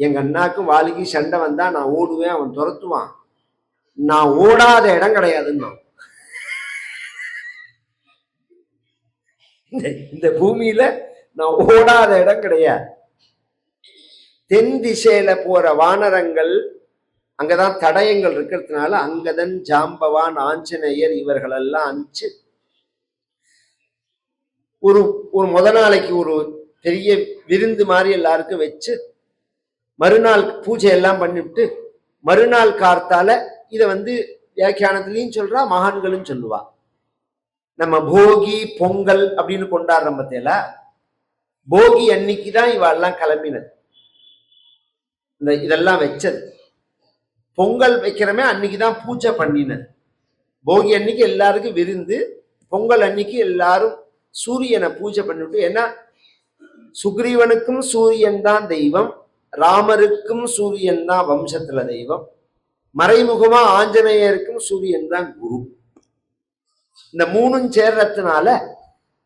எங்க அண்ணாக்கும் வாலிக்கு சண்டை வந்தா நான் ஓடுவேன், அவன் துரத்துவான். நான் ஓடாத இடம் கிடையாதுன்னு. இந்த பூமியில நான் ஓடாத இடம் கிடையாது. தென் திசையில போற வானரங்கள் அங்கதான் தடயங்கள் இருக்கிறதுனால அங்கதன், ஜாம்பவான், ஆஞ்சநேயர் இவர்கள் எல்லாம் அனுப்பிச்சு ஒரு முத நாளைக்கு ஒரு பெரிய விருந்து மாதிரி எல்லாருக்கும் வச்சு மறுநாள் பூஜை எல்லாம் பண்ணிவிட்டு மறுநாள் கார்த்தால இதை வியாக்கியானத்திலையும் சொல்றா, மகான்களும் சொல்லுவா. நம்ம போகி பொங்கல் அப்படின்னு கொண்டாடுற பத்தியில போகி அன்னைக்குதான் இவெல்லாம் கிளம்பினது, இதெல்லாம் வச்சது. பொங்கல் வைக்கிறமே அன்னைக்குதான் பூஜை பண்ணினது. போகி அன்னைக்கு எல்லாருக்கும் விருந்து, பொங்கல் அன்னைக்கு எல்லாரும் சூரியனை பூஜை பண்ணிவிட்டு, ஏன்னா சுக்ரீவனுக்கும் சூரியன் தான் தெய்வம், ராமருக்கும் சூரியன் தான் வம்சத்துல தெய்வம், மறைமுகமா ஆஞ்சநேயருக்கும் சூரியன் தான் குரு. இந்த மூணும் சேர்றதுனால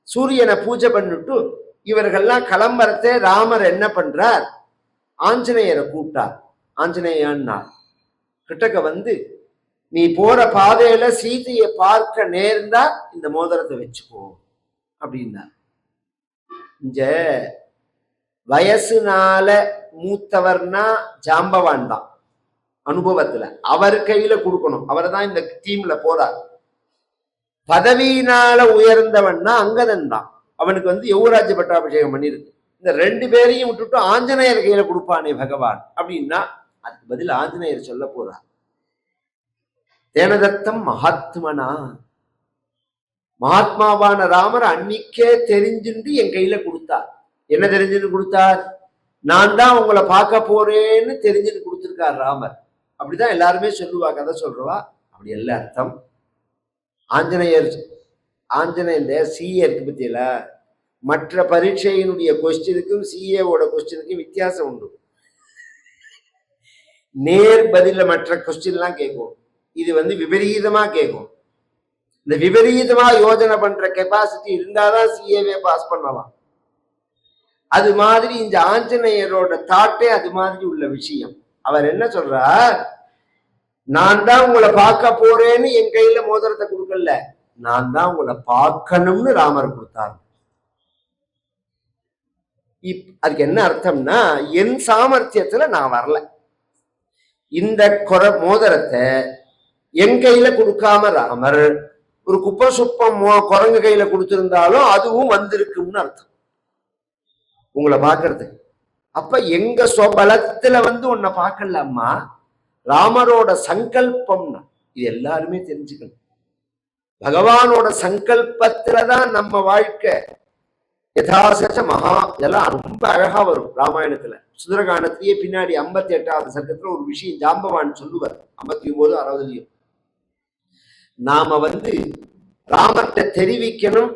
சூரியனை பூஜை பண்ணிட்டு இவர்கள்லாம் கிளம்புறதே ராமர் என்ன பண்றார், ஆஞ்சநேயரை கூப்பிட்டார். ஆஞ்சநேயன்னா கிட்டக்க நீ போற பாதையில சீதையை பார்க்க நேர்ந்தா இந்த மோதிரத்தை வச்சுக்கோ அப்படின்னா. இங்க வயசுனால மூத்தவர்னா ஜாம்பவான் தான், அனுபவத்துல அவர் கையில கொடுக்கணும், அவர் தான் இந்த டீம்ல போறார். பதவியினால உயர்ந்தவன்னா அங்கதன் தான், அவனுக்கு யுவராஜ்ய பட்டாபிஷேகம் பண்ணிருக்கு. இந்த ரெண்டு பேரையும் விட்டுட்டு ஆஞ்சநேயர் கையில கொடுப்பானே பகவான் அப்படின்னா அதுக்கு பதில் ஆஞ்சநேயர் சொல்ல போறார், தேனதத்தம் மகாத்மனா, மகாத்மாவான ராமர் அன்னிக்கே தெரிஞ்சுட்டு என் கையில கொடுத்தார். என்ன தெரிஞ்சுட்டு கொடுத்தார், நான் தான் உங்களை பார்க்க போறேன்னு தெரிஞ்சுட்டு கொடுத்திருக்கார் ராமர். அப்படிதான் எல்லாருமே சொல்லுவா, கதை சொல்றவா. அப்படி எல்லா அர்த்தம். ஆஞ்சநேயர் சிஏ இருக்கு பத்தியில, மற்ற பரீட்சையினுடைய கொஸ்டினுக்கும் சிஏவோட கொஸ்டினுக்கும் வித்தியாசம் உண்டு. நேர் பதில மற்ற கொஸ்டின்லாம் கேட்கும், இது விபரீதமா கேட்கும். இந்த விபரீதமா யோஜனை பண்ற கெப்பாசிட்டி இருந்தாதான் சிஏவே பாஸ் பண்ணலாம். அது மாதிரி இந்த ஆஞ்சநேயரோட தாட்டே அது மாதிரி உள்ள விஷயம். அவர் என்ன சொல்றார், நான் தான் உங்களை பார்க்க போறேன்னு என் கையில மோதிரத்தை கொடுக்கல, நான் தான் உங்களை பார்க்கணும்னு ராமர் கொடுத்தார். அதுக்கு என்ன அர்த்தம்னா, என் சாமர்த்தியத்துல நான் வரல, இந்த மோதிரத்தை என் கையில கொடுக்காம ராமர் ஒரு குப்பை சுப்பம் குரங்கு கையில கொடுத்திருந்தாலும் அதுவும் வந்திருக்கும்னு அர்த்தம் உங்களை பார்க்கறது. அப்ப எங்க சொபலத்துல உன்னை பார்க்கலாமா, ராமரோட சங்கல்பம்னா இது எல்லாருமே தெரிஞ்சுக்கணும். பகவானோட சங்கல்பத்துலதான் நம்ம வாழ்க்கை. யதாசச்ச மகா, இதெல்லாம் ரொம்ப அழகா வரும் ராமாயணத்துல. சுந்தரகாண்டத்திலேயே பின்னாடி 58வது சர்க்கத்துல ஒரு விஷயம் ஜாம்பவான் சொல்லுவார், 59, 60. நாம ராமர்கிட்ட தெரிவிக்கணும்,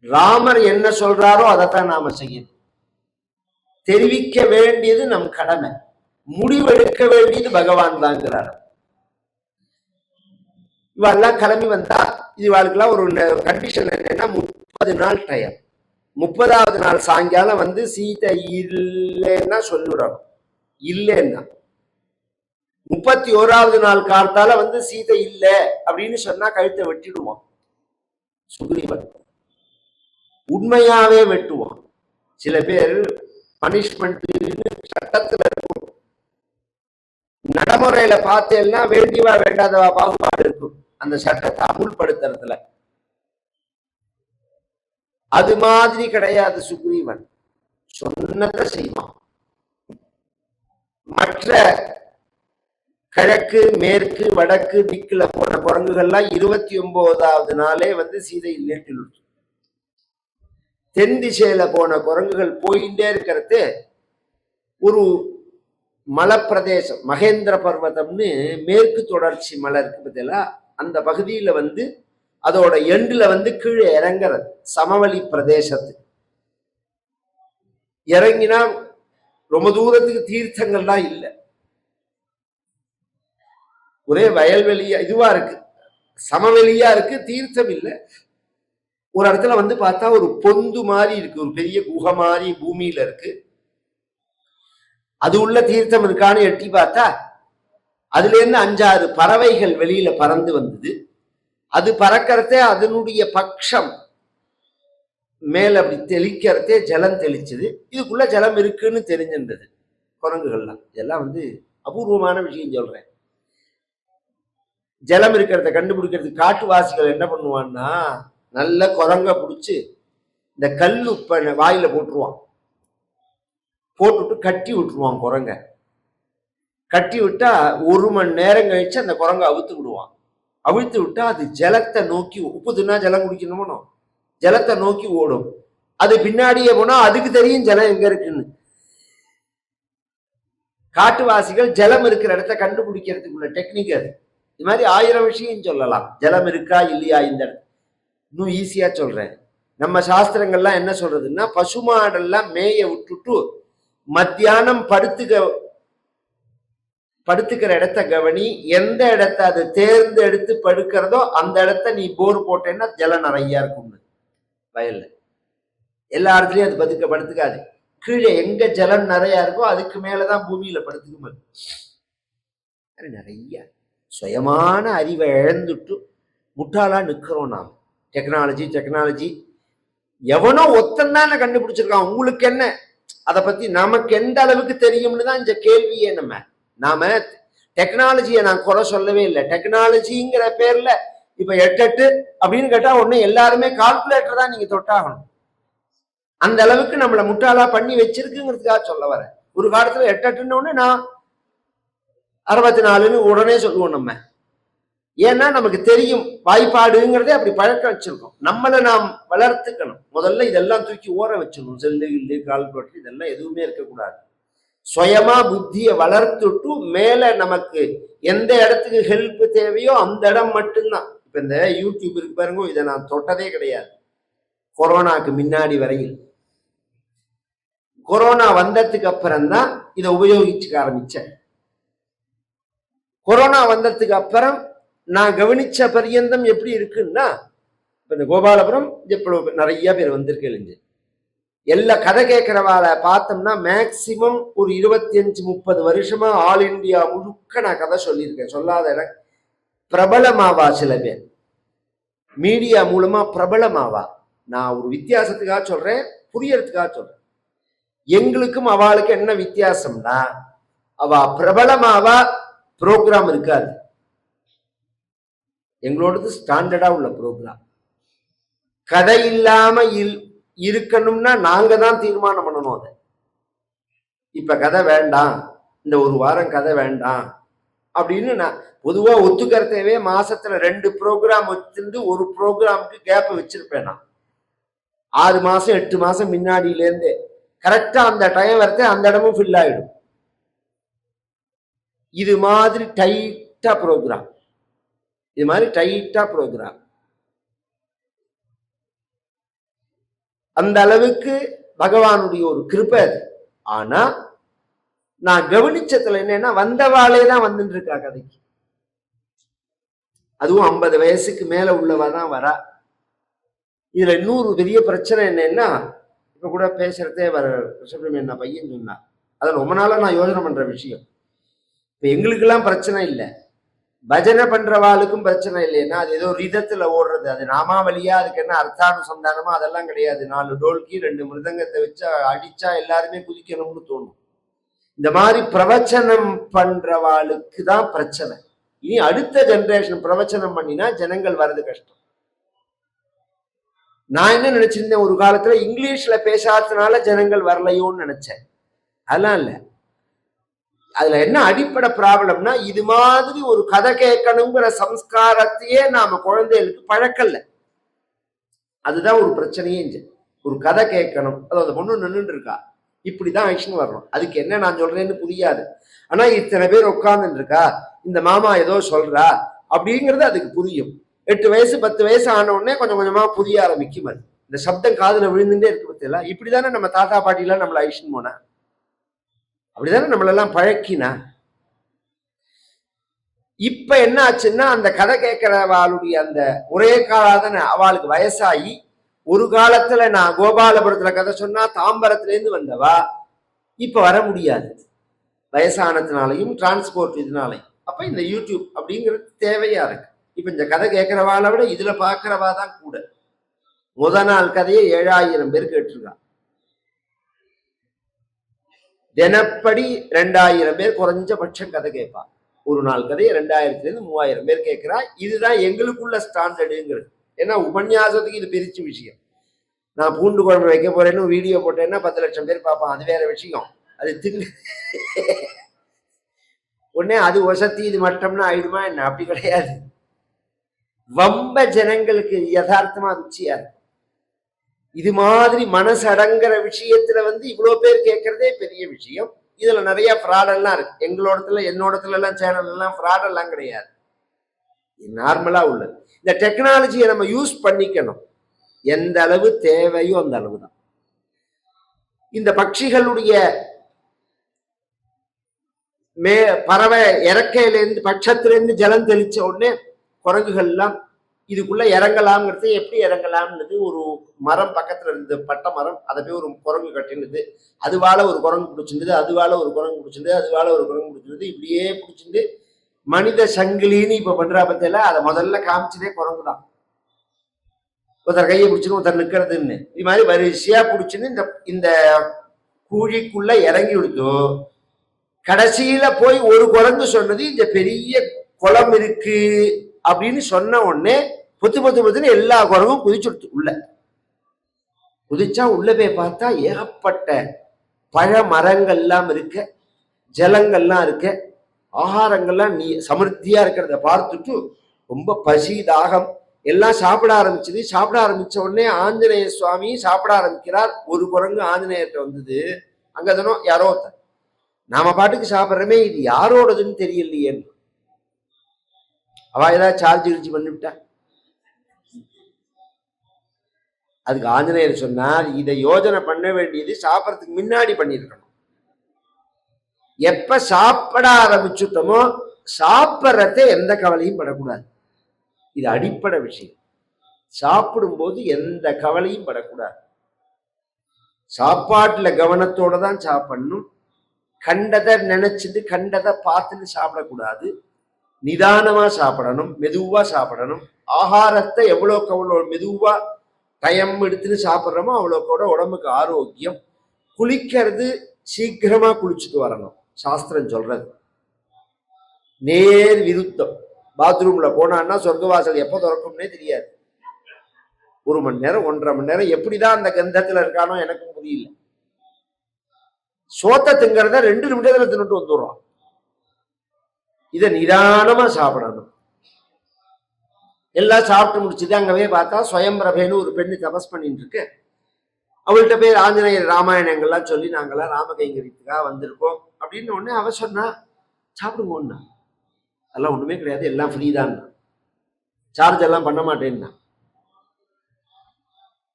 ராமர் என்ன சொல்றாரோ அதைத்தான் நாம செய்யணும். தெரிவிக்க வேண்டியது நம் கடமை, முடிவெடுக்க வேண்டியது பகவான் தாங்கிறார். இவெல்லாம் கிளம்பி வந்தா இவாளுக்கெல்லாம் ஒரு கண்டிஷன் என்னன்னா 30 நாள் டைம். 30வது நாள் சாயங்காலம் சீதை இல்லைன்னா சொல்லிவிடணும். இல்லைன்னா 31வது நாள் காலத்தால சீதை இல்லை அப்படின்னு சொன்னா கழுத்தை வெட்டிடுவான் சுக்ரீவன், உண்மையாவே வெட்டுவான். சில பேர் பனிஷ்மெண்ட் சட்டத்துல இருக்கும், நடைமுறையில பார்த்தேன்னா வேண்டியவா வேண்டாதவா பாகுபாடு இருக்கும் அந்த சட்டத்தை அமுல்படுத்துறதுல. அது மாதிரி கிடையாது சுக்ரீவன், சொன்னதை செய்வான். மற்ற கிழக்கு மேற்கு வடக்கு திக்குல போன குரங்குகள்லாம் 29வது நாளே சீதை இல்லேட்டு. தென் திசையில போன குரங்குகள் போயிட்டே இருக்கிறது. ஒரு மலைப்பிரதேசம் மகேந்திர பர்வதம்னு மேற்கு தொடர்ச்சி மலை இருக்கு பார்த்தீங்களா, அந்த பகுதியில அதோட எண்டுல கீழே இறங்குறது சமவெளி பிரதேசத்து. இறங்கினா ரொம்ப தூரத்துக்கு தீர்த்தங்கள்லாம் இல்லை, ஒரே வயல்வெளியா இதுவா இருக்கு, சமவெளியா இருக்கு, தீர்த்தம் இல்லை. ஒரு இடத்துல பார்த்தா ஒரு பொந்து மாதிரி இருக்கு, ஒரு பெரிய குகை மாதிரி பூமியில இருக்கு. அது உள்ள தீர்த்தம் இருக்கான்னு எட்டி பார்த்தா அதுல இருந்து 5-6 பறவைகள் வெளியில பறந்து வந்தது. அது பறக்கிறதே அதனுடைய பட்சம் மேல அப்படி தெளிக்கிறதே ஜலம் தெளிச்சது. இதுக்குள்ள ஜலம் இருக்குன்னு தெரிஞ்சின்றது குரங்குகள்லாம். இதெல்லாம் அபூர்வமான விஷயம் சொல்றேன். ஜலம் இருக்கிறத கண்டுபிடிக்கிறதுக்கு காட்டுவாசிகள் என்ன பண்ணுவான்னா, நல்ல குரங்க பிடிச்சு இந்த கல் உப்ப வாயில போட்டுருவான். போட்டுட்டு கட்டி விட்டுருவான் குரங்க. கட்டி விட்டா 1 மணி நேரம் கழிச்சு அந்த குரங்க அவிழ்த்து விடுவான். அவிழ்த்து விட்டா அது ஜலத்தை நோக்கி, உப்பு தின்னா ஜலம் குடிக்கணுமோ, ஜலத்தை நோக்கி ஓடும். அது பின்னாடியே போனா அதுக்கு தெரியும் ஜலம் எங்க இருக்குன்னு. காட்டுவாசிகள் ஜலம் இருக்கிற இடத்த கண்டுபிடிக்கிறதுக்குள்ள டெக்னிக் அது. இது மாதிரி 1000 விஷயம் சொல்லலாம். ஜலம் இருக்கா இல்லையா இந்த இடத்துல. இன்னும் ஈஸியா சொல்றேன். நம்ம சாஸ்திரங்கள்லாம் என்ன சொல்றதுன்னா, பசுமாடெல்லாம் மேய விட்டுட்டு மத்தியானம் படுத்துக்கிற இடத்த கவனி. எந்த இடத்த அது தேர்ந்தெடுத்து படுக்கிறதோ அந்த இடத்த நீ போர் போட்டேன்னா ஜலம் நிறைய இருக்கும் வயல்ல. எல்லா இடத்துலயும் அது படுத்துக்காது. கீழே எங்க ஜலம் நிறைய இருக்கோ அதுக்கு மேலதான் பூமியில படுத்துக்கும். நிறைய சுயமான அறிவை இழந்துட்டு முட்டாளா நிக்கிறோம் நாம். டெக்னாலஜி எவனோ ஒத்தந்தானே கண்டுபிடிச்சிருக்கான். உங்களுக்கு என்ன அதை பத்தி நமக்கு எந்த அளவுக்கு தெரியும்னு தான் இந்த கேள்வியே. நாம டெக்னாலஜியை நான் குறை சொல்லவே இல்லை. டெக்னாலஜிங்கிற பேர்ல இப்ப 8 அப்படின்னு கேட்டா உடனே எல்லாருமே கால்குலேட்டர் தான் நீங்க தொட்டாகணும். அந்த அளவுக்கு நம்மளை முட்டாளா பண்ணி வச்சிருக்குங்கிறதுக்காக சொல்ல வரேன். ஒரு காலத்துல 8 நான் 64ன்னு உடனே சொல்லுவோம் நம்ம. ஏன்னா நமக்கு தெரியும் வாய்ப்பாடுங்கிறதே அப்படி பழக்கம் வச்சிருக்கோம். நம்மளை நாம் வளர்த்துக்கணும். முதல்ல இதெல்லாம் தூக்கி ஓர வச்சிடணும். செல்லு கால்குலேட்டர் இதெல்லாம் எதுவுமே இருக்கக்கூடாது. சுயமா புத்தியை வளர்த்துட்டு மேல நமக்கு எந்த இடத்துக்கு ஹெல்ப் தேவையோ அந்த இடம் மட்டும்தான். இப்ப இந்த யூடியூப் இருக்கு பாருங்க, இதை நான் தொட்டதே கிடையாது கொரோனாக்கு முன்னாடி வரையில். கொரோனா வந்ததுக்கு அப்புறம் தான் இதை உபயோகிச்சுக்க ஆரம்பிச்சேன். கொரோனா வந்ததுக்கு அப்புறம் நான் கவனிச்ச பரியந்தம் எப்படி இருக்குன்னா, இப்ப இந்த கோபாலபுரம் இப்போ நிறைய பேர் வந்திருக்கு. எல்லா கதை கேட்கிறவாளை பார்த்தோம்னா மேக்சிமம் ஒரு 25-30 வருஷமா ஆல் இண்டியா முழுக்க நான் கதை சொல்லியிருக்கேன். சொல்லாத இடம் பிரபலமாவா. சில பேர் மீடியா மூலமா பிரபலமாவா. நான் ஒரு வித்தியாசத்துக்காக சொல்றேன், புரியறதுக்காக சொல்றேன். எங்களுக்கும் அவளுக்கு என்ன வித்தியாசம்னா, அவ பிரபலமாவா ப்ரோக்ராம் இருக்காது. எங்களோடது ஸ்டாண்டர்டா உள்ள ப்ரோக்ராம். கதை இல்லாம இருக்கணும்னா நாங்க தான் தீர்மானம் பண்ணணும். அதை இப்ப கதை வேண்டாம், இந்த ஒரு வாரம் கதை வேண்டாம் அப்படின்னு நான் பொதுவா ஒத்துக்கிறதவே. மாசத்துல 2 ப்ரோக்ராம் வச்சிருந்து ஒரு ப்ரோக்ராமுக்கு கேப் வச்சிருப்பேன். நான் 6 மாசம் 8 மாசம் முன்னாடியில இருந்து கரெக்டா அந்த டைம் வரது அந்த இடமும் ஃபில் ஆயிடும். இது மாதிரி டைட்டா ப்ரோக்ராம். அந்த அளவுக்கு பகவானுடைய ஒரு கிருபை அது. ஆனா நான் கவனிச்சதுல என்னன்னா, வந்தவாளே தான் வந்துட்டு இருக்கா கதைக்கு. அதுவும் 50 வயசுக்கு மேல உள்ளவா தான் வரா. இதுல இன்னொரு பெரிய பிரச்சனை என்னன்னா, இப்ப கூட பேசுறதே என்ன பையன் சொன்னா, அதான் ரொம்ப நாளா நான் யோசனை பண்ற விஷயம். இப்ப எங்களுக்கெல்லாம் பிரச்சனை இல்லை, பஜனை பண்றவாளுக்கும் பிரச்சனை இல்லைன்னா அது ஏதோ ரிதத்துல ஓடுறது. அது நாமாவலியா, அதுக்கு என்ன அர்த்தானுசந்தானமா அதெல்லாம் கிடையாது. 4 டோல்கி 2 மிருதங்கத்தை வச்சு அடிச்சா எல்லாருமே குதிக்கணும்னு தோணும். இந்த மாதிரி பிரவச்சனம் பண்றவாளுக்கு தான் பிரச்சனை. இனி அடுத்த ஜெனரேஷன் பிரவச்சனம் பண்ணினா ஜனங்கள் வர்றது கஷ்டம். நான் என்ன நினைச்சிருந்தேன், ஒரு காலத்துல இங்கிலீஷ்ல பேசாததுனால ஜனங்கள் வரலையோன்னு நினைச்சேன். அதெல்லாம் இல்லை. அதுல என்ன அடிப்படை ப்ராப்ளம்னா, இது மாதிரி ஒரு கதை கேட்கணுங்கிற சம்ஸ்காரத்தையே நாம குழந்தைகளுக்கு பழக்கல. அதுதான் ஒரு பிரச்சனையே. ஒரு கதை கேட்கணும், அது அந்த பொண்ணு நின்றுட்டு இருக்கா, இப்படிதான் ஆக்ஷன் வரணும். அதுக்கு என்ன நான் சொல்றேன்னு புரியாது. ஆனா இத்தனை பேர் உட்கார்ந்துட்டு இருக்கா, இந்த மாமா ஏதோ சொல்றா அப்படிங்கிறது அதுக்கு புரியும். 8 வயசு 10 வயசு ஆன உடனே கொஞ்சம் கொஞ்சமா புரிய ஆரம்பிக்கும். அது இந்த சப்தம் காதுல விழுந்துட்டே இருக்கு பத்தியா. இப்படிதானே நம்ம தாத்தா பாட்டிலாம் நம்மள ஆக்ஷன் போனா, அப்படிதானே நம்மளெல்லாம் பழக்கினா. இப்ப என்ன ஆச்சுன்னா, அந்த கதை கேட்கிறவாளுடைய அந்த ஒரே காலாதான அவளுக்கு வயசாகி, ஒரு காலத்துல நான் கோபாலபுரத்துல கதை சொன்னா தாம்பரத்துல இருந்து வந்தவா இப்ப வர முடியாது. வயசானதுனாலையும் டிரான்ஸ்போர்ட் இதனாலையும். அப்ப இந்த யூடியூப் அப்படிங்கிறது தேவையா இருக்கு. இப்ப இந்த கதை கேட்கிறவாளை விட இதுல பாக்குறவா தான் கூட. முத நாள் கதையை 7000 பேர் கேட்டிருக்கான். தினப்படி 2000 பேர் குறைஞ்சபட்சம் கதை கேட்பான். ஒரு நாள் கதையை 2000 3000 பேர் கேட்கிறா. இதுதான் எங்களுக்குள்ள ஸ்டாண்டர்டுங்கிறது. ஏன்னா உபன்யாசத்துக்கு இது பிரிச்சு விஷயம். நான் பூண்டு குழம்பு வைக்க போறேன்னு வீடியோ போட்டேன்னா 10 லட்சம் பேர் பார்ப்பான். அது வேற விஷயம். அது உடனே அது வசதி இது மட்டம்னா ஆயிடுமா என்ன? அப்படி கிடையாது. வம்ப ஜனங்களுக்கு யதார்த்தமா ருச்சியா இருக்கு. இது மாதிரி மனசு அடங்குற விஷயத்துல இவ்வளவு பேர் கேட்கறதே பெரிய விஷயம். இதுல நிறைய ஃப்ராடெல்லாம் இருக்கு. எங்களோடத்துல என்னோடத்துல எல்லாம் சேனல் எல்லாம் ஃப்ராடெல்லாம் கிடையாது. நார்மலா உள்ளது. இந்த டெக்னாலஜியை நம்ம யூஸ் பண்ணிக்கணும். எந்த அளவு தேவையோ அந்த அளவு தான். இந்த பட்சிகளுடைய பறவை இறக்கையிலேருந்து பட்சத்திலேருந்து ஜலம் தெளிச்ச உடனே குரங்குகள் எல்லாம் இதுக்குள்ள இறங்கலாம்ங்கிறது. எப்படி இறங்கலாம்னது ஒரு மரம் பக்கத்துல இருந்து பட்ட மரம், அதை போய் ஒரு குரங்கு கட்டினது. அதுவால ஒரு குரங்கு பிடிச்சிருந்தது, அதுவால ஒரு குரங்கு பிடிச்சிருந்தது, அதுவால ஒரு குரங்கு பிடிச்சிருந்தது. இப்படியே பிடிச்சிருந்து மனித சங்கிலின்னு இப்ப பண்றா பத்தியில அதை முதல்ல காமிச்சதே குரங்கு தான். ஒருத்தர் கையை பிடிச்சுன்னு ஒருத்தர் நிக்கிறதுன்னு இது மாதிரி வரிசையா பிடிச்சுன்னு இந்த குழிக்குள்ள இறங்கி விடுத்தோ. கடைசியில போய் ஒரு குரங்கு சொன்னது இந்த பெரிய குளம் இருக்கு அப்படின்னு சொன்ன உடனே பொத்துன்னு எல்லா குரங்கும் குதிச்சுடுத்து. உள்ள குதிச்சா உள்ள போய் பார்த்தா ஏகப்பட்ட பழ மரங்கள்லாம் இருக்க, ஜலங்கள்லாம் இருக்க, ஆகாரங்கள்லாம் சமிருத்தியா இருக்கிறத பார்த்துட்டு ரொம்ப பசி தாகம் எல்லாம் சாப்பிட ஆரம்பிச்சது. சாப்பிட ஆரம்பிச்ச உடனே ஆஞ்சநேய சுவாமி சாப்பிட ஆரம்பிக்கிறார். ஒரு குரங்கு ஆஞ்சநேயர்கிட்ட வந்தது. அங்கதனும் யாரோ ஒருத்தர் நாம பாட்டுக்கு சாப்பிட்றமே, இது யாரோடதுன்னு தெரியலையேன்னு. அவ ஏதாவது சார்ஜ் கிழிச்சு பண்ணிவிட்டா. அதுக்கு ஆஞ்சநேயர் சொன்னார், இதை யோஜனை பண்ண வேண்டியது சாப்பிட்றதுக்கு முன்னாடி பண்ணிருக்கணும். எப்ப சாப்பிட ஆரம்பிச்சுட்டோமோ சாப்பிட்றத எந்த கவலையும் படக்கூடாது. இது அடிப்படை விஷயம். சாப்பிடும்போது எந்த கவலையும் படக்கூடாது. சாப்பாட்டுல கவனத்தோட தான் சாப்பிடணும். கண்டதை நினைச்சிட்டு கண்டதை பார்த்துட்டு சாப்பிடக்கூடாது. நிதானமா சாப்பிடணும், மெதுவா சாப்பிடணும். ஆகாரத்தை எவ்வளோக்கு அவ்வளோ மெதுவா டைம் எடுத்துன்னு சாப்பிட்றோமோ அவ்வளோக்கோட உடம்புக்கு ஆரோக்கியம். குளிக்கிறது சீக்கிரமா குளிச்சுட்டு வரணும், சாஸ்திரம் சொல்றது. நேர் விருத்தம். பாத்ரூம்ல போனான்னா சொர்க்கவாசல் எப்போ திறக்கும்னே தெரியாது. 1 மணி நேரம் 1.5 மணி நேரம் எப்படிதான் அந்த கந்தத்துல இருக்கானோ எனக்கும் புரியல. சோத்த திங்கிறத 2 நிமிடத்துல தின்னுட்டு வந்துடுறோம். இதை நிதானமா சாப்பிடணும். எல்லாம் சாப்பிட்டு முடிச்சுது. அங்கவே பார்த்தா சுயம்பிரபேன்னு ஒரு பெண்ணு தபஸ் பண்ணிட்டு இருக்கு. அவள்கிட்ட பேர் ஆஞ்சநேயர் ராமாயணங்கள்லாம் சொல்லி நாங்கெல்லாம் ராமகைங்கரித்துக்காக வந்திருக்கோம் அப்படின்னு ஒண்ணு அவ சொன்னா, சாப்பிடுங்கண்ணா. அதெல்லாம் ஒண்ணுமே கிடையாது, எல்லாம் ஃப்ரீ தான், சார்ஜ் எல்லாம் பண்ண மாட்டேன்னா.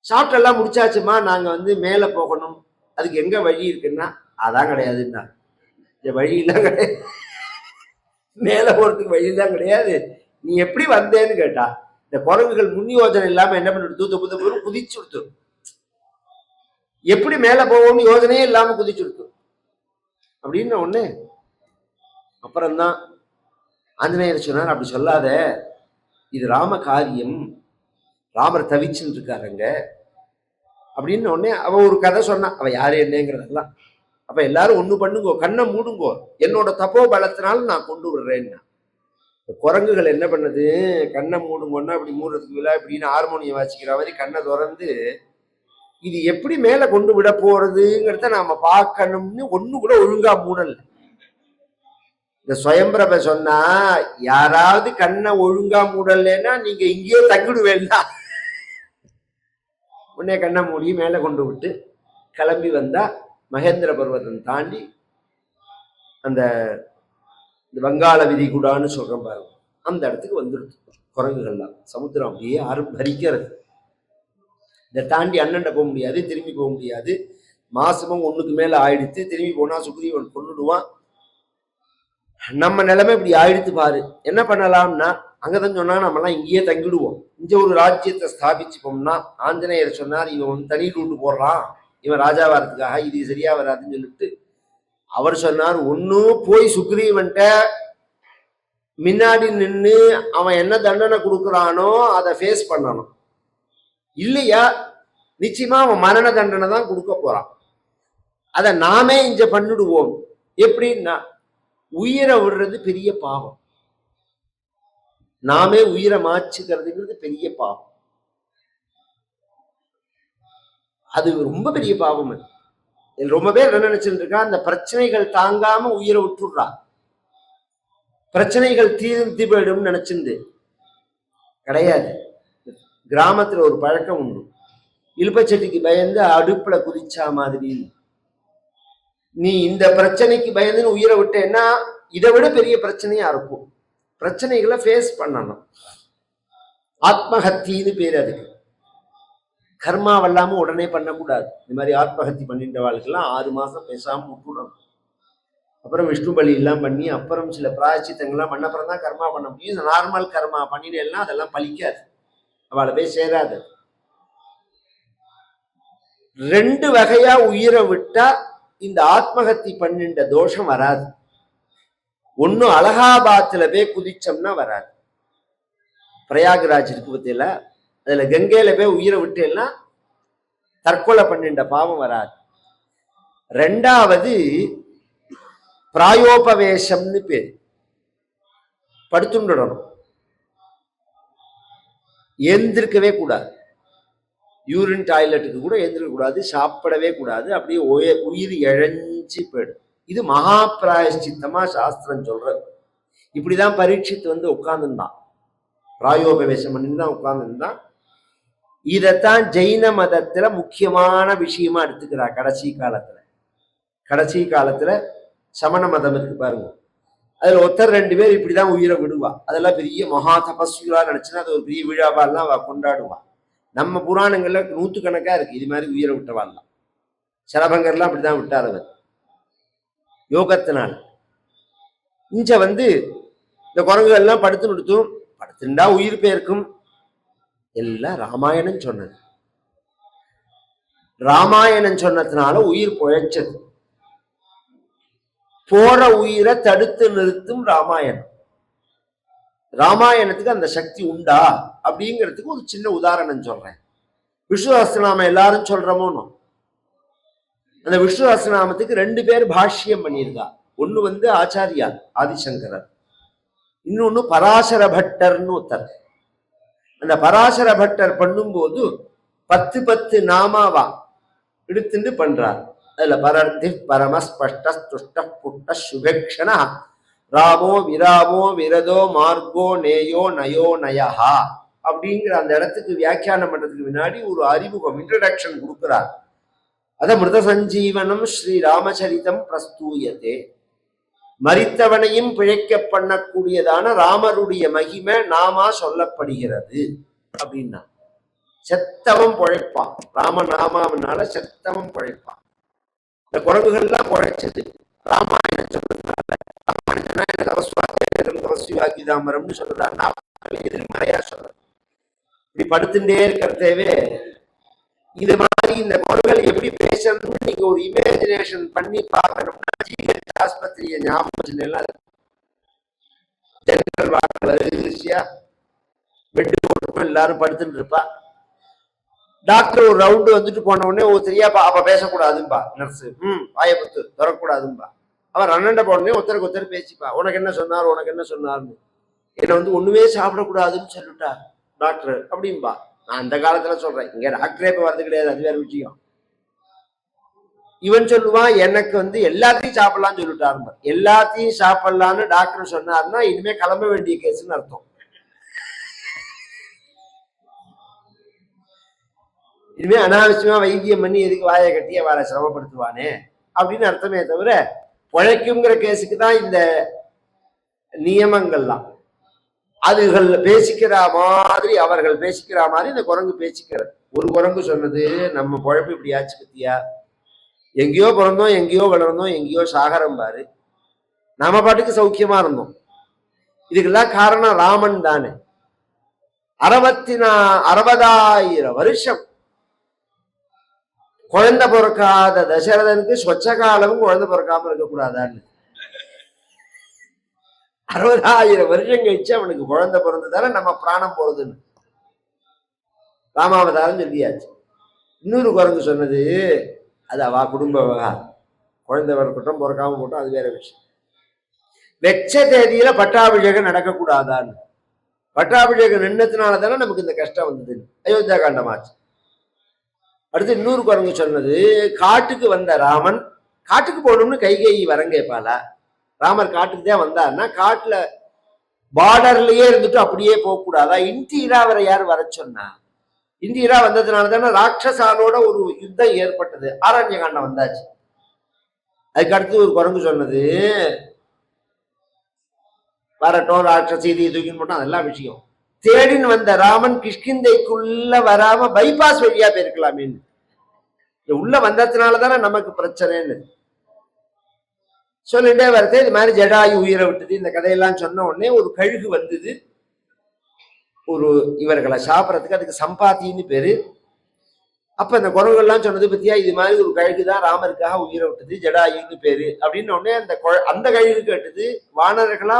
சாப்பிட்டு எல்லாம் முடிச்சாச்சுமா, நாங்க மேல போகணும், அதுக்கு எங்க வழி இருக்குன்னா, அதான் கிடையாதுன்னா. இந்த வழியெல்லாம் கிடையாது, மேல போறதுக்கு வழியெல்லாம் கிடையாது. நீ எப்படி வந்தேன்னு கேட்டா, இந்த குரங்குகள் முன் யோஜனை இல்லாம என்ன பண்ணிட்டு குதிச்சு விடுத்து. எப்படி மேல போவோம்னு யோஜனையே இல்லாம குதிச்சு விடுத்து அப்படின்னு ஒண்ணு. அப்புறம்தான் ஆஞ்சநேயர் சொன்னார், அப்படி சொல்லாத, இது ராம காரியம், ராமர் தவிச்சுன்னு இருக்காருங்க அப்படின்னு ஒன்னே அவ ஒரு கதை சொன்னா. அவ யாரு என்னங்கிறதெல்லாம். அப்ப எல்லாரும் ஒண்ணு பண்ணுங்கோ, கண்ணை மூடுங்கோ, என்னோட தப்போ பலத்தினாலும் நான் கொண்டு விடுறேன்னா. குரங்குகள் என்ன பண்ணுது, கண்ணை மூடுங்கன்னா அப்படி மூடுறதுக்கு விழா இப்படின்னு ஹார்மோனியம் வாசிக்கிற மாதிரி கண்ணை திறந்து இது எப்படி மேல கொண்டு விட போறதுங்கிறத நாம பார்க்கணும்னு ஒண்ணு கூட ஒழுங்கா மூடல. இந்த சுயம்பிரப சொன்னா, யாராவது கண்ணை ஒழுங்கா மூடலைன்னா நீங்க இங்கேயே தங்கிடுவேன்னா. உடனே கண்ணை மூடி மேல கொண்டு விட்டு கிளம்பி வந்தா மகேந்திர பர்வதம் தாண்டி அந்த வங்காள விரிகுடான்னு சொல்றோம் பாருங்க, அந்த இடத்துக்கு வந்துடுது. குரங்குகள்லாம் சமுத்திரம் அப்படியே பறிக்கிறது. இதை தாண்டி அண்ணன்ட போக முடியாது, திரும்பி போக முடியாது. மாசமும் 1க்கு மேல ஆயிடுத்து. திரும்பி போனா சுக்ரீவன் கொன்னுடுவான். நம்ம நிலைமை இப்படி ஆயிடுத்து பாரு. என்ன பண்ணலாம்னா, அங்கதான் சொன்னா நம்மலாம் இங்கேயே தங்கிடுவோம், இங்க ஒரு ராஜ்யத்தை ஸ்தாபிச்சுப்போம்னா. ஆஞ்சநேயர் சொன்னார், இவன் தனி ரூட்டு போடுறான், இவன் ராஜாவாரத்துக்காக, இது சரியா வராதுன்னு சொல்லிட்டு அவர் சொன்னார், ஒன்னும் போய் சுக்ரீவன்ட்ட முன்னாடி நின்று அவன் என்ன தண்டனை கொடுக்குறானோ அதை ஃபேஸ் பண்ணணும். இல்லையா நிச்சயமா அவன் மரண தண்டனை தான் கொடுக்க போறான். அதை நாமே இங்க பண்ணிடுவோம். எப்படின்னா, உயிரை விடுறது பெரிய பாவம். நாமே உயிரை மாச்சுக்கிறதுங்கிறது பெரிய பாவம். அது ரொம்ப பெரிய பாவம். ரொம்ப பேர் என்ன நினைச்சுட்டு இருக்கா, அந்த பிரச்சனைகள் தாங்காம உயிரை விட்டுடுறா. பிரச்சனைகள் தீர்ந்து போயிடும் நினைச்சிருந்து கிடையாது. கிராமத்துல ஒரு பழக்கம் உண்டு, இழுப்பச்சட்டிக்கு பயந்து அடுப்புல குதிச்சா மாதிரி. நீ இந்த பிரச்சனைக்கு பயந்துன்னு உயிரை விட்டேன்னா இதை விட பெரிய பிரச்சனையா இருக்கும். பிரச்சனைகளை ஃபேஸ் பண்ணணும். ஆத்மஹத்தின்னு பேர் அதுக்கு. கர்மாவல்லாம உடனே பண்ணக்கூடாது. இந்த மாதிரி ஆத்மஹத்தி பண்ணிட்ட வாழ்க்கெல்லாம் 6 மாசம் பேசாம விட்டுடணும். அப்புறம் விஷ்ணு பலி எல்லாம் பண்ணி அப்புறம் சில பிராயச்சித்தங்கள்லாம் பண்ண அப்புறம் தான் கர்மா பண்ண முடியும். நார்மல் கர்மா பண்ணினேன்னா அதெல்லாம் பலிக்காது, அவளை போய் சேராது. 2 வகையா உயிரை விட்டா இந்த ஆத்மஹத்தி பண்ணின்ற தோஷம் வராது. ஒன்னும் அலகாபாத்துல போய் குதிச்சோம்னா வராது. பிரயாகராஜ் இருக்கு பத்தியில, அதுல கங்கையில போய் உயிரை விட்டேன்னா தற்கொலை பண்ணின்ற பாவம் வராது. 2வது பிராயோபவேசம்னு பேர். படுத்துடணும், எழுந்திருக்கவே கூடாது. யூரின் டாய்லெட்டுக்கு கூட எழுந்திருக்க கூடாது, சாப்பிடவே கூடாது. அப்படியே உயிர் இழஞ்சி போயிடும். இது மகா பிராயஷ்சித்தமா சாஸ்திரம் சொல்றது. இப்படிதான் பரீட்சித்து வந்து உட்கார்ந்துருந்தான், பிராயோபவேசம் பண்ணிட்டு தான் உட்கார்ந்துருந்தான். இதைத்தான் ஜெயின மதத்துல முக்கியமான விஷயமா எடுத்துக்கிறா. கடைசி காலத்துல சமண மதம் இருக்கு பாருங்க, அதுல ஒருத்தர் 2 பேர் இப்படிதான் உயிரை விடுவா. அதெல்லாம் பெரிய மகா தபஸ்விகளா நினைச்சுன்னா அது ஒரு பெரிய விழாவாலாம் அவ கொண்டாடுவா. நம்ம புராணங்கள்ல 100 கணக்கா இருக்கு இது மாதிரி உயிரை விட்டவாள்லாம். சரபங்கர்லாம் அப்படிதான் விட்டார் அவர் யோகத்தினால். இங்க வந்து இந்த குரங்குகள் எல்லாம் படுத்துண்டா உயிர் பேருக்கும். எல்லாம் ராமாயணம் சொன்னது. ராமாயணம் சொன்னதுனால உயிர் பொழைச்சது. போற உயிரை தடுத்து நிறுத்தும் ராமாயணம். ராமாயணத்துக்கு அந்த சக்தி உண்டா அப்படிங்கிறதுக்கு ஒரு சின்ன உதாரணம் சொல்றேன். விஷ்ணு சஹஸ்ரநாமம் எல்லாரும் சொல்றோமோ, அந்த விஷ்ணு சஹஸ்ரநாமத்துக்கு 2 பேர் பாஷ்யம் பண்ணியிருக்கா. ஒண்ணு வந்து ஆச்சாரியார் ஆதிசங்கரர், இன்னொன்னு பராசர பட்டர்னு ஒருத்தர். அந்த பராசர பட்டர் பண்ணும்போது 10 நாமாவா எடுத்துட்டு பண்றார். அதுல பரர்த்தி பரமஸ்பஷ்ட புட்ட சுபேக்ஷணா ராமோ விராமோ விரதோ மார்கோ நேயோ நயோ நயஹா அப்படிங்கிற அந்த இடத்துக்கு வியாக்கியானம் பண்றதுக்கு முன்னாடி ஒரு அறிமுகம், இன்ட்ரடக்ஷன் கொடுக்கிறார். அத மிருத சஞ்சீவனம் ஸ்ரீ ராமச்சரிதம் பிரஸ்தூயதே. மரித்தவனையும் பிழைக்க பண்ணக்கூடியதான ராமருடைய மகிமை நாமா சொல்லப்படுகிறது அப்படின்னா. செத்தவன் பிழைப்பான், ராமநாமாவனால செத்தவன் பிழைப்பான். இந்த குரங்குகள்லாம் பிழைச்சது ராமாயணம் சொன்னதுனால. தபஸ்வாக்கிதாமரம்னு சொல்றதா எதிர்மறையா சொல்றது. இப்படி படுத்துட்டே இருக்கிறதேவே இது மாதிரி இந்த குரங்குகள் எப்படி பேசணும்னு நீங்க ஒரு இமேஜினேஷன் பண்ணி பார்க்கணும்னா ஜிஹெச் ஆஸ்பத்திரியை ஞாபகம் ஜெனரல் வார்டு வரிசையா பெட்டு போட்டு எல்லாரும் படுத்துட்டு இருப்பா. டாக்டர் ஒரு ரவுண்டு வந்துட்டு போன உடனே தெரியாப்பா அப்ப பேசக்கூடாதும்பா நர்ஸு. வாயை பத்து திறக்கூடாதும்பா. அவர் அண்ணண்ட போனே ஒருத்தருக்கு ஒருத்தர் பேசிப்பா. உனக்கு என்ன சொன்னார், உனக்கு என்ன சொன்னார்னு. என்னை வந்து ஒண்ணுமே சாப்பிடக்கூடாதுன்னு சொல்லிட்டா டாக்டர் அப்படின்பா. நான் அந்த காலத்துல சொல்றேன், இங்க டாக்டரே இப்ப வரது கிடையாது, அது வேற விஷயம். இவன் சொல்லுவான் எனக்கு வந்து எல்லாத்தையும் சாப்பிடலாம்னு சொல்லிட்டாரு. எல்லாத்தையும் சாப்பிடலான்னு டாக்டர் சொன்னாருன்னா இனிமே கிளம்ப வேண்டிய கேஸ்ன்னு அர்த்தம். இனிமே அனாவசியமா வைத்தியம் பண்ணி எதுக்கு வாயை கட்டி அவளை சிரமப்படுத்துவானே அப்படின்னு அர்த்தமே தவிர பிழைக்குங்கிற கேஸுக்கு தான் இந்த நியமங்கள்லாம். அதுகள் பேசிக்கிற மாதிரி, அவர்கள் பேசிக்கிற மாதிரி இந்த குரங்கு பேசிக்கிறது. ஒரு குரங்கு சொன்னது, நம்ம பொழப்பு இப்படி ஆச்சு பத்தியா, எங்கேயோ பிறந்தோம், எங்கேயோ வளர்ந்தோம், எங்கேயோ சாகரம் பாரு, நாம பாட்டுக்கு சௌக்கியமா இருந்தோம். இதுக்கெல்லாம் காரணம் ராமன் தானே. 60,000 வருஷம் குழந்தை பிறக்காத தசரதனுக்கு சொச்ச காலமும் குழந்தை பிறக்காம இருக்கக்கூடாதான்னு 60,000 வருஷம் கழிச்சு அவனுக்கு குழந்தை பிறந்ததால நம்ம பிராணம் போறதுன்னு ராமாவதாரம் சொல்லியாச்சு. இன்னொரு குரங்கு சொன்னது, அது அவ குடும்ப விவகாரம், குழந்தை பிறக்கட்டும் பிறக்காம போட்டோம் அது வேற விஷயம். வெச்ச தேதியில பட்டாபிஷேகம் நடக்கக்கூடாதான்னு. பட்டாபிஷேகம் நின்னதுனாலதானே நமக்கு இந்த கஷ்டம் வந்தது. அயோத்தியா காண்டமாச்சு. அடுத்து இன்னொரு குரங்கு சொன்னது, காட்டுக்கு வந்த ராமன் காட்டுக்கு போகணும்னு கைகை வரம் கேட்பாளா? ராமர் காட்டுக்கு தான் வந்தாருன்னா காட்டுல பார்டர்லயே இருந்துட்டு அப்படியே போகக்கூடாதா? இந்திரா அவரை யார் வர சொன்னா? இந்திரா வந்ததுனால தானே ராட்சசாலோட ஒரு யுத்தம் ஏற்பட்டது. ஆரண்ய காண்டம் வந்தாச்சு. அதுக்கு அடுத்து ஒரு குரங்கு சொன்னது, வரட்டும் ராட்சசீதியை தூக்கின்னு போட்டோம் அதெல்லாம் விஷயம். தேடின்னு வந்த ராமன் கிஷ்கிந்தைக்குள்ள வராம பைபாஸ் வழியா போயிருக்கலாமே. உள்ள வந்ததுனாலதானே நமக்கு பிரச்சனைன்னு சொல்லிட்டே வரது. இது மாதிரி ஜடாயு உயிரை விட்டது. இந்த கதையெல்லாம் சொன்ன உடனே ஒரு கழுகு வந்தது ஒரு இவர்களை சாப்பிட்றதுக்கு. அதுக்கு சம்பாத்தின்னு பேரு. அப்ப இந்த குரங்குகள்லாம் சொன்னது பத்தியா, இது மாதிரி ஒரு கழுகுதான் ராமருக்காக உயிரை விட்டது, ஜடாயுன்னு பேரு அப்படின்னு உடனே அந்த கழுகு கேட்டது, வானர்களா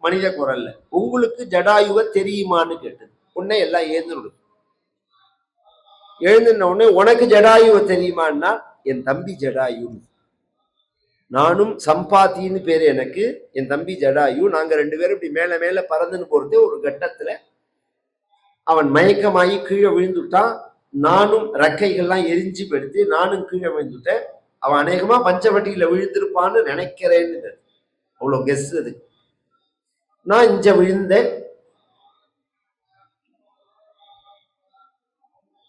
மனித குரல்ல, உங்களுக்கு ஜடாயுவ தெரியுமான்னு கேட்டது. உடனே எல்லாம் எழுந்துன உடனே உனக்கு ஜடாயுவ தெரியுமான்னா, என் தம்பி ஜடாயு, நானும் சம்பாத்தின்னு பேரு எனக்கு, என் தம்பி ஜடாயு, நாங்க 2 பேரும் இப்படி மேல மேல பறந்துன்னு போறது. ஒரு கட்டத்துல அவன் மயக்கமாயி கீழே விழுந்துட்டான். நானும் ரெக்கைகள்லாம் எரிஞ்சு போயிடுத்து, நானும் கீழே விழுந்துட்டேன். அவன் அநேகமா பஞ்சவட்டியில விழுந்திருப்பான்னு நினைக்கிறேன்னு. அவ்வளவு கெஸ் அது. நான் இங்க விழுந்தேன்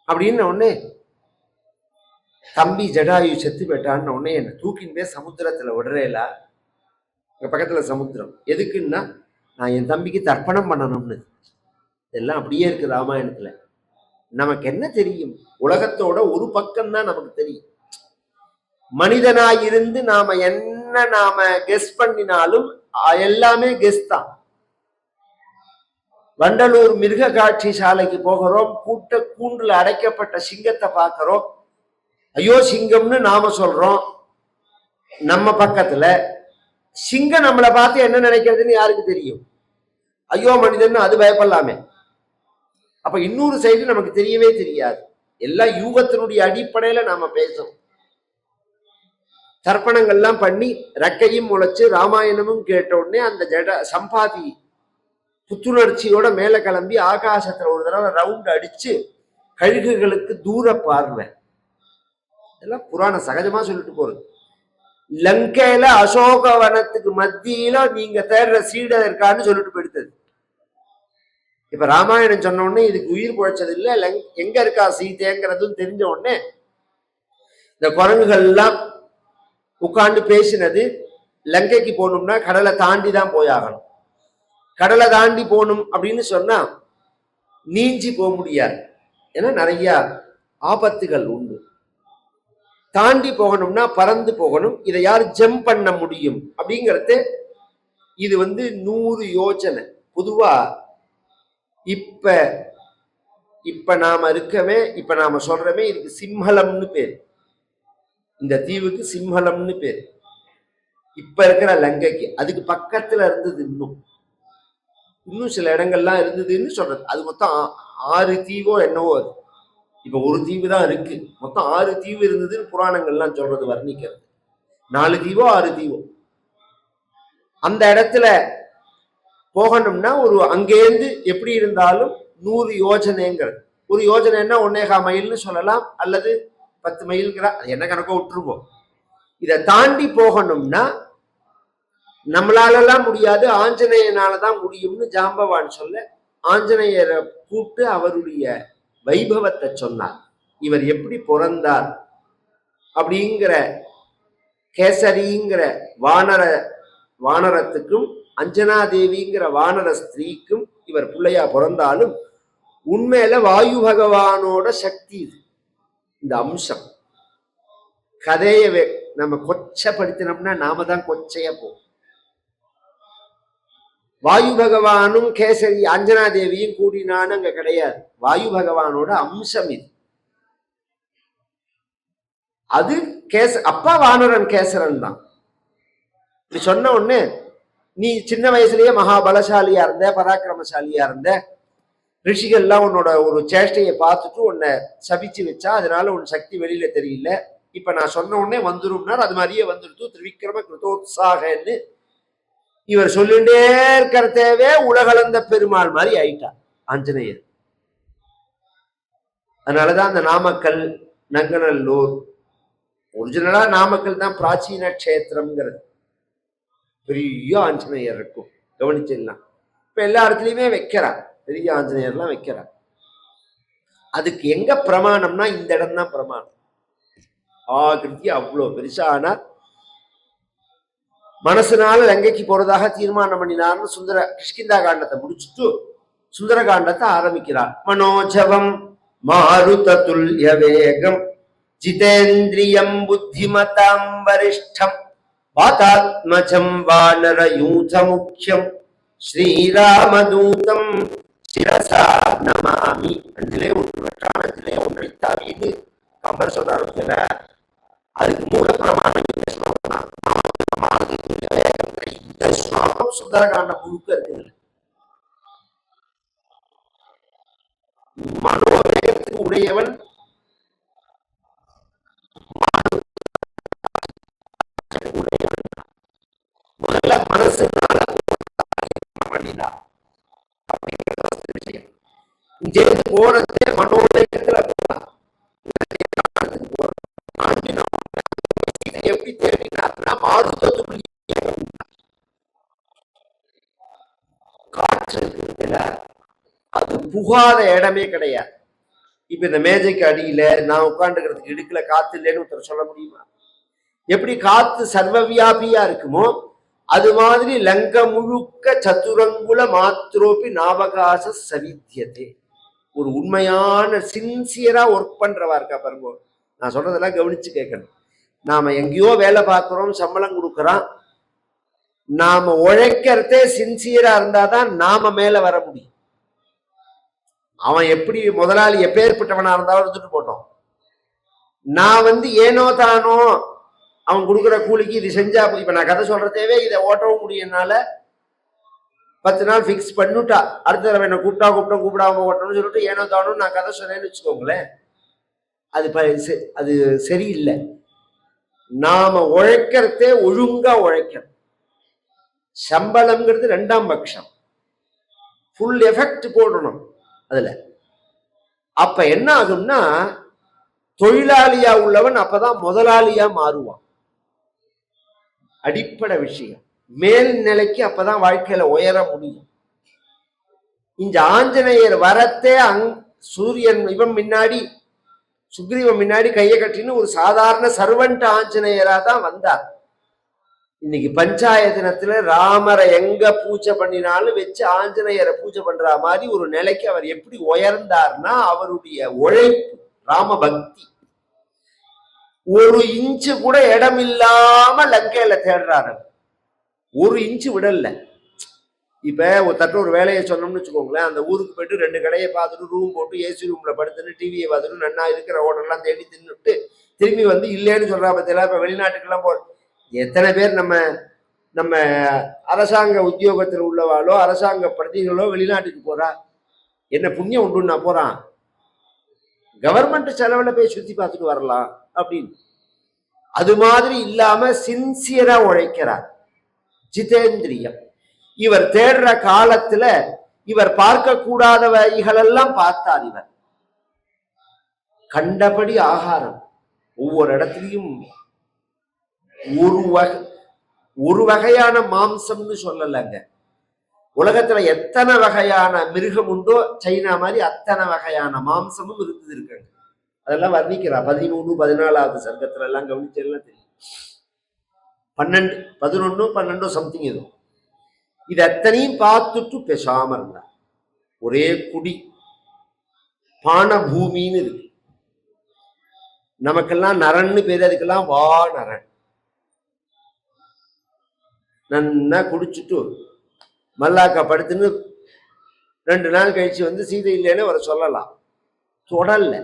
அப்படின்னு உடனே தம்பி ஜடாயு செத்து போயிட்டான்னு உடனே என்ன தூக்கின் போய் சமுத்திரத்துல விடுறேலா? எங்க பக்கத்துல சமுத்திரம். எதுக்குன்னா, நான் என் தம்பிக்கு தர்ப்பணம் பண்ணணும்னு. இதெல்லாம் அப்படியே இருக்கு ராமாயணத்துல. நமக்கு என்ன தெரியும்? உலகத்தோட ஒரு பக்கம் தான் நமக்கு தெரியும். மனிதனாயிருந்து நாம கெஸ் பண்ணினாலும் எல்லாமே கெஸ் தான். வண்டலூர் மிருக காட்சி சாலைக்கு போகிறோம், கூண்டுல அடைக்கப்பட்ட சிங்கத்தை பார்க்கிறோம். ஐயோ சிங்கம்னு நாம சொல்றோம். நம்ம பக்கத்துல சிங்கம் நம்மளை பார்த்து என்ன நினைக்கிறதுன்னு யாருக்கு தெரியும்? ஐயோ மனிதன் அது பயப்படலாமே. அப்ப இன்னொரு சைடு நமக்கு தெரியவே தெரியாது. எல்லாம் யூகத்தினுடைய அடிப்படையில நாம பேசுறோம். தர்ப்பணங்கள்லாம் பண்ணி ரெக்கையும் முளைச்சு ராமாயணமும் கேட்ட உடனே அந்த சம்பாதி புத்துணர்ச்சியோட மேல கிளம்பி ஆகாசத்துல ஒரு தடவை ரவுண்ட் அடிச்சு கழுகுகளுக்கு தூர பார்வை. இதெல்லாம் புராணம் சகஜமா சொல்லிட்டு போறது. லங்கையில அசோகவனத்துக்கு மத்தியில நீங்க தேடுற சீடை இருக்கான்னு சொல்லிட்டு போயிடுத்தது. இப்ப ராமாயணம் சொன்ன உடனே இதுக்கு உயிர் பொழைச்சது இல்லை, எங்க இருக்கா சீதைங்கிறதும் தெரிஞ்ச உடனே இந்த குரங்குகள் எல்லாம் உட்கார்ந்து பேசினது, லங்கைக்கு போகணும்னா கடலை தாண்டி தான் போயாகணும். கடலை தாண்டி போகணும் அப்படின்னு சொன்னா நீஞ்சி போக முடியாது. ஏன்னா நிறைய ஆபத்துகள் உண்டு. தாண்டி போகணும்னா பறந்து போகணும். இதை யார் ஜம்ப் பண்ண முடியும் அப்படிங்கிறது. இது 100 யோஜனை. பொதுவா இப்ப நாம இருக்கவே, இப்ப நாம சொல்றமே, இதுக்கு சிம்ஹலம்னு பேரு. இந்த தீவுக்கு சிம்ஹலம்னு பேரு. இப்ப இருக்கிற லங்கைக்கு அதுக்கு பக்கத்துல இருந்தது. இன்னும் சில இடங்கள்லாம் இருந்ததுன்னு சொல்றது. அது மொத்தம் 6 தீவோ என்னவோ. அது இப்ப ஒரு தீவு தான் இருக்கு. மொத்தம் 6 தீவு இருந்ததுன்னு புராணங்கள்லாம் சொல்றது, வர்ணிக்கிறது. 4 தீவோ 6 தீவோ. அந்த இடத்துல போகணும்னா அங்கேருந்து எப்படி இருந்தாலும் 100 யோஜனைங்கிறது. ஒரு யோஜனைன்னா 1.25 மைல்னு சொல்லலாம், அல்லது 10 மைல்கிறா, அது என்ன கணக்கோ விட்டுருவோம். இதை தாண்டி போகணும்னா நம்மளாலலாம் முடியாது, ஆஞ்சநேயனாலதான் முடியும்னு ஜாம்பவான் சொல்ல, ஆஞ்சநேயரை கூட்டு அவருடைய வைபவத்தை சொன்னார். இவர் எப்படி பிறந்தார் அப்படிங்கிற கேசரிங்கிற வானரத்துக்கும் அஞ்சனா தேவிங்கிற வானர ஸ்திரீக்கும் இவர் பிள்ளையா பிறந்தாலும் உண்மையில வாயு பகவானோட சக்தி இது. இந்த அம்சம் கதையை நம்ம கொச்சப்படுத்தினோம்னா நாம தான் கொச்சையா போவோம். வாயு பகவானும் கேசரி அஞ்சனா தேவியும் கூடினான்னு அங்க கிடையாது. வாயு பகவானோட அம்சம் இது. அது அப்பா வானரன் கேசரன் தான். இப்படி சொன்ன உடனே நீ சின்ன வயசுலயே மகாபலசாலியா இருந்த, பராக்கிரமசாலியா இருந்த, ரிஷிகள்லாம் உன்னோட ஒரு சேஷ்டையை பார்த்துட்டு உன்னை சபிச்சு வச்சா, அதனால உன் சக்தி வெளியில தெரியல, இப்ப நான் சொன்ன உடனே வந்துரும்னார். அது மாதிரியே வந்துடுத்து. திரிவிக்ரம கிருதோத்சாகன்னு இவர் சொல்லிட்டே இருக்கிறதேவே உலகளந்த பெருமாள் மாதிரி ஆயிட்டா ஆஞ்சநேயர். அதனாலதான் அந்த நாமக்கல், நங்கநல்லூர், ஒரிஜினலா நாமக்கல் தான் பிராச்சீன கஷேத்திரம்ங்கிறது. பெரிய ஆஞ்சநேயர் இருக்கும், கவனிச்சிடலாம். இப்ப எல்லா இடத்துலயுமே வைக்கிறார், பெரிய ஆஞ்சநேயர்லாம் வைக்கிறார். அதுக்கு எங்க பிரமாணம்னா இந்த இடம் தான் பிரமாணம். ஆகிருத்தி அவ்வளவு பெருசா ஆனார். மனசுனால லங்கைக்கு போறதாக தீர்மானம் பண்ணினார்னு கிஷ்கிந்தா காண்டத்தை முடிச்சுட்டு சுந்தர காண்டத்தை ஆரம்பிக்கிறார். மனோஜவம் மாருத துல்ய வேகம் ஜிதேந்திரியம் புத்திமதாம் வரிஷ்டம் வாதாத்மஜம் வானர யூத முக்கியம் ஸ்ரீராமதூதம் சிரசா நமாமி. அஞ்சிலே ஒன்றை தாவின்னு கம்பர் சொல்றாரு. அதுக்கு மூல பிரமாணம் இந்த ஸ்லோகம் தான். இந்த ஸ்லோகம் சுந்தரகாண்ட முழுக்க இருக்கு. மனோவேகத்துக்கு உடையவன் முதல்ல மனசுனால பண்ணினா அப்படிங்கிற விஷயம். இங்கே போறதே மனோவேகத்துல எப்படி தேடினார்னா மாறுதல் காற்று இருக்குதுல, அது புகாத இடமே கிடையாது. இப்ப இந்த மேஜைக்கு அடியில நான் உட்காந்துக்கிறதுக்கு இடுக்கல காத்து இல்லைன்னு ஒருத்தர் சொல்ல முடியுமா? எப்படி காத்து சர்வவியாபியா இருக்குமோ அது மாதிரி லங்க முழுக்க சதுரங்குல மாத்ரோப்பி நாவகாச சவித்தியதே. ஒரு உண்மையான சின்சியரா ஒர்க் பண்றவா இருக்கா பாருங்க. நான் சொல்றதெல்லாம் கவனிச்சு கேட்கணும். நாம எங்கேயோ வேலை பார்க்கிறோம், சம்பளம் கொடுக்கறோம். நாம உழைக்கிறதே சின்சியரா இருந்தாதான் நாம மேல வர முடியும். அவன் எப்படி முதலாளி எப்பேற்பட்டவனா இருந்தாலும் இருந்துட்டு போட்டோம். நான் ஏனோ தானோ அவன் கொடுக்குற கூலிக்கு இது செஞ்சா, இப்ப நான் கதை சொல்றதேவே இதை ஓட்டவும் முடியும்னால 10 நாள் பிக்ஸ் பண்ணிட்டா, அடுத்த தடவை என்ன கூப்பிடாம ஓட்டணும்னு சொல்லிட்டு ஏனோ தானோ நான் கதை சொன்னேன்னு வச்சுக்கோங்களேன். அது சரியில்லை. நாம உழைக்கிறதே ஒழுங்கா உழைக்கணும். சம்பளம்ங்கிறது 2ஆம் பட்சம், ஃபுல் எஃபெக்ட் போடணும் அதுல. அப்ப என்ன ஆகும்னா தொழிலாளியா உள்ளவன் அப்பதான் முதலாளியா மாறுவான். அடிப்படை விஷயம். மேல் நிலைக்கு அப்பதான் வாழ்க்கையில உயர முடியும். இந்த ஆஞ்சநேயர் வரத்தே சூரியன் இவன் முன்னாடி, சுக்ரீவன் முன்னாடி கையை கட்டின்னு ஒரு சாதாரண சர்வன்ட் ஆஞ்சநேயரா தான் வந்தார். இன்னைக்கு பஞ்சாயத்து தினத்துல ராமரை எங்க பூஜை பண்ணினாலும் வச்சு ஆஞ்சநேயரை பூஜை பண்ற மாதிரி ஒரு நிலைக்கு அவர் எப்படி உயர்ந்தார்னா அவருடைய உழைப்பு, ராம பக்தி. ஒரு இன்ச்சு கூட இடம் இல்லாம லங்கையில தேடுறாரு. ஒரு இன்ச்சு விடல. இப்ப ஒரு வேலையை சொன்னோம்னு வச்சுக்கோங்களேன், அந்த ஊருக்கு போயிட்டு 2 கடையை பார்த்துட்டு ரூம் போட்டு ஏசி ரூம்ல படுத்துட்டு டிவியை பார்த்துட்டு நன்னா இருக்கிற ஹோட்டல்லாம் தேடி தின்னுட்டு திரும்பி இல்லைன்னு சொல்றா பத்தியெல்லாம். இப்ப வெளிநாட்டுக்கெல்லாம் எத்தனை பேர் நம்ம அரசாங்க உத்தியோகத்தில் உள்ளவாளோ அரசாங்க பிரதிகளோ வெளிநாட்டுக்கு போறா? என்ன புண்ணியம் உண்டுன்னா போறான்? கவர்மெண்ட் செலவுல போய் சுத்தி பார்த்துட்டு வரலாம் அப்படின்னு. அது மாதிரி இல்லாம சின்சியரா உழைக்கிறார். ஜிதேந்திரியம். இவர் தேடுற காலத்துல இவர் பார்க்க கூடாதவைகளெல்லாம் பார்த்தார். இவர் கண்டபடி ஆகாரம் ஒவ்வொரு இடத்துலையும் ஒரு வகையான மாம்சம்னு சொல்லலங்க. உலகத்துல எத்தனை வகையான மிருகம் உண்டோ சைனா மாதிரி அத்தனை வகையான மாம்சமும் இருக்காங்க. அதெல்லாம் வர்ணிக்கிறா 13, 14வது சர்க்கத்துல எல்லாம் கவனிச்சு எல்லாம் தெரியும். 12, 11, 12 சம்திங் எதுவும். இது அத்தனையும் பார்த்துட்டு பேசாம இருந்தா. ஒரே குடி பான பூமின்னு இருக்கு. நமக்கெல்லாம் நரன்னு பேரு, அதுக்கெல்லாம் வா நரன். நன்னா குடிச்சுட்டு மல்லாக்கா படுத்துன்னு 2 நாள் கழிச்சு சீதை இல்லைன்னு அவரை சொல்லலாம். தொடரல.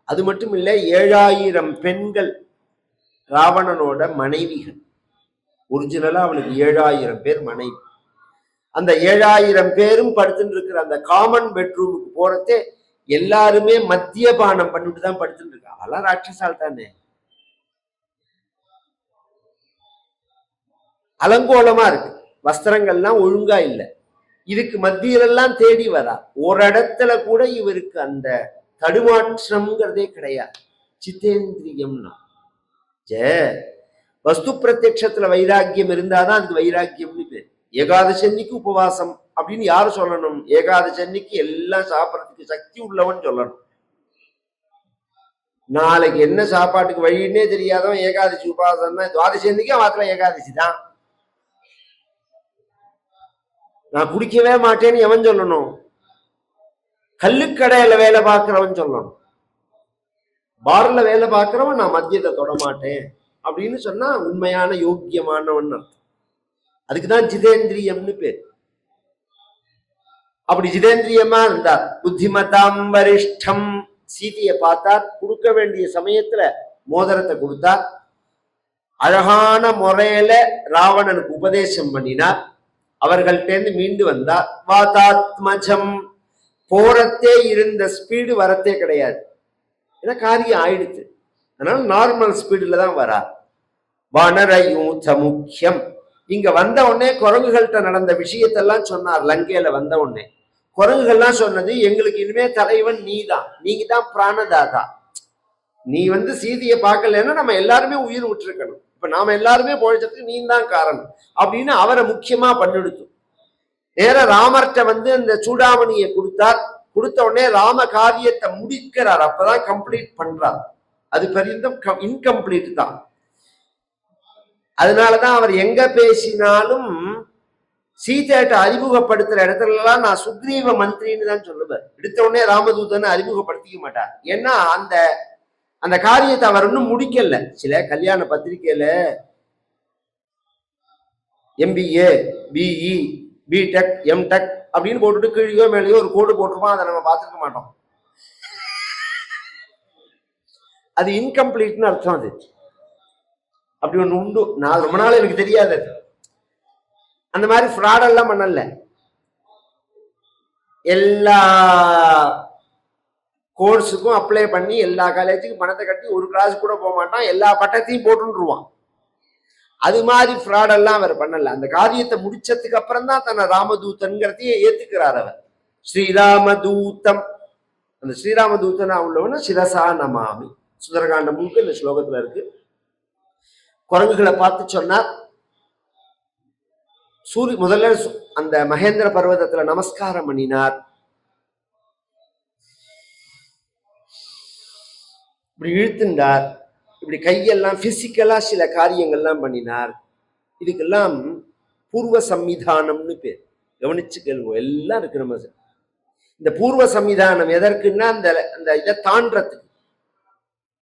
அது மட்டும் இல்லை, 7000 பெண்கள் ராவணனோட மனைவிகள். ஒரிஜினலா அவனுக்கு 7000 பேர் மனைவி. அந்த 7000 பேரும் படுத்துட்டு இருக்கிற அந்த காமன் பெட்ரூமுக்கு போறதே எல்லாருமே மத்திய பானம் பண்ணிட்டு தான் படுத்துட்டு இருக்கா. அதெல்லாம் ராட்சசால் தானே, அலங்கோலமா இருக்கு, வஸ்திரங்கள்லாம் ஒழுங்கா இல்லை. இதுக்கு மத்தியிலெல்லாம் தேடி வரா. ஒரு இடத்துல கூட இவருக்கு அந்த தடுமாற்றம்ங்கிறதே கிடையாது. சித்தேந்திரியம்னா வஸ்து பிரத்யக்ஷத்துல வைராக்கியம் இருந்தாதான் அதுக்கு வைராக்கியம்னு பேர். ஏகாதசன்னிக்கு உபவாசம் அப்படின்னு யாரு சொல்லணும்? ஏகாதசன்னிக்கு எல்லாம் சாப்பிடறதுக்கு சக்தி உள்ளவன் சொல்லணும். நாளைக்கு என்ன சாப்பாட்டுக்கு வழின்னே தெரியாதவன் ஏகாதசி உபவாசம்னா துவாதசன்னிக்கு மாத்திரம் ஏகாதசி தான். நான் குடிக்கவே மாட்டேன்னு எவன் சொல்லணும்? கல்லுக்கடையில வேலை பார்க்கிறவன் சொல்லணும். பார்ல வேலை பார்க்கிறவன் நான் மத்தியத்தை தொட மாட்டேன் அப்படின்னு சொன்னா உண்மையான யோக்கியமானவன் அர்த்தம். அதுக்குதான் ஜிதேந்திரியம்னு பேர். அப்படி ஜிதேந்திரியமா இருந்தார். புத்திமதாம் வரிஷ்டம். சீதையை பார்த்தார், கொடுக்க வேண்டிய சமயத்துல மோதிரத்தை கொடுத்தார். அழகான முறையில ராவணனுக்கு உபதேசம் பண்ணினார். அவர்கள்டேந்து மீண்டு வந்தார். வாதாத்மஜம். போறத்தே இருந்த ஸ்பீடு வரத்தே கிடையாது. ஏன்னா காரியம் ஆயிடுச்சு. அதனால நார்மல் ஸ்பீடுல தான் வரா. வனரயூத முக்கியம். இங்க வந்த உடனே குரங்குகள்கிட்ட நடந்த விஷயத்தெல்லாம் சொன்னார். லங்கையில வந்த உடனே குரங்குகள்லாம் சொன்னது, எங்களுக்கு இனிமே தலைவன் நீ தான், நீங்க தான் பிராணதாதா. நீ சீதையை பார்க்கலன்னா நம்ம எல்லாருமே உயிர் விட்டுருக்கணும். இப்ப நாம எல்லாருமே பொழைச்சதுக்கு நீ தான் காரணம் அப்படின்னு அவரை முக்கியமா பண்ணிடுத்து. நேர ராமர்கிட்ட அந்த சூடாமணியை கொடுத்தார். கொடுத்த உடனே ராம காரியத்தை முடிக்கிறார். அப்பதான் கம்ப்ளீட் பண்றார். அது பரிந்தும் இன்கம்ப்ளீட் தான். அதனாலதான் அவர் எங்க பேசினாலும் சீதையிட்ட அறிமுகப்படுத்துற இடத்துல எல்லாம் நான் சுக்ரீவ மந்திரின்னு தான் சொல்லுவார். எடுத்த உடனே ராமதூதனை அறிமுகப்படுத்திக்க மாட்டார். ஏன்னா அந்த அந்த காரியத்தை அவர் இன்னும் முடிக்கல. சில கல்யாண பத்திரிகையில MBA, BE, BTech, MTech அப்படின்னு போட்டுட்டு கீழே மேலேயோ ஒரு கோடு போட்டிருப்போம். அதை நம்ம பார்த்துக்க மாட்டோம். அது இன்கம்ப்ளீட்னு அர்த்தம். அது அப்படி ஒண்ணு உண்டு. நான் ரொம்ப நாள் எனக்கு தெரியாது. அந்த மாதிரி ஃப்ராடெல்லாம் பண்ணல. எல்லா கோர்ஸுக்கும் அப்ளை பண்ணி எல்லா காலேஜுக்கும் பணத்தை கட்டி ஒரு கிளாஸ் கூட போக மாட்டான். எல்லா பட்டத்தையும் போட்டுருவான். அது மாதிரி ஃப்ராடெல்லாம் அவர் பண்ணல. அந்த காரியத்தை முடிச்சதுக்கு அப்புறம் தான் தன்னை ராமதூதன்கிறதையே ஏத்துக்கிறார் அவர். ஸ்ரீராமதூத்தம். அந்த ஸ்ரீராமதூத்தனா உள்ளவன சிரசா நமாமி. சுந்தரகாண்டம் முழுக்க இந்த ஸ்லோகத்துல இருக்கு. குரங்குகளை பார்த்து சொன்னார். முதல்ல அந்த மகேந்திர பர்வதத்துல நமஸ்காரம் பண்ணினார். இப்படி இழுத்துண்டார். இப்படி கையெல்லாம் பிசிக்கலா சில காரியங்கள்லாம் பண்ணினார். இதுக்கெல்லாம் பூர்வ சம்விதானம்னு பேர். கவனிச்சு கேளுங்க, எல்லாம் இருக்கு. நம்ம இந்த பூர்வ சம்விதானம் எதற்குன்னா அந்த இதை தாண்டறதுக்கு.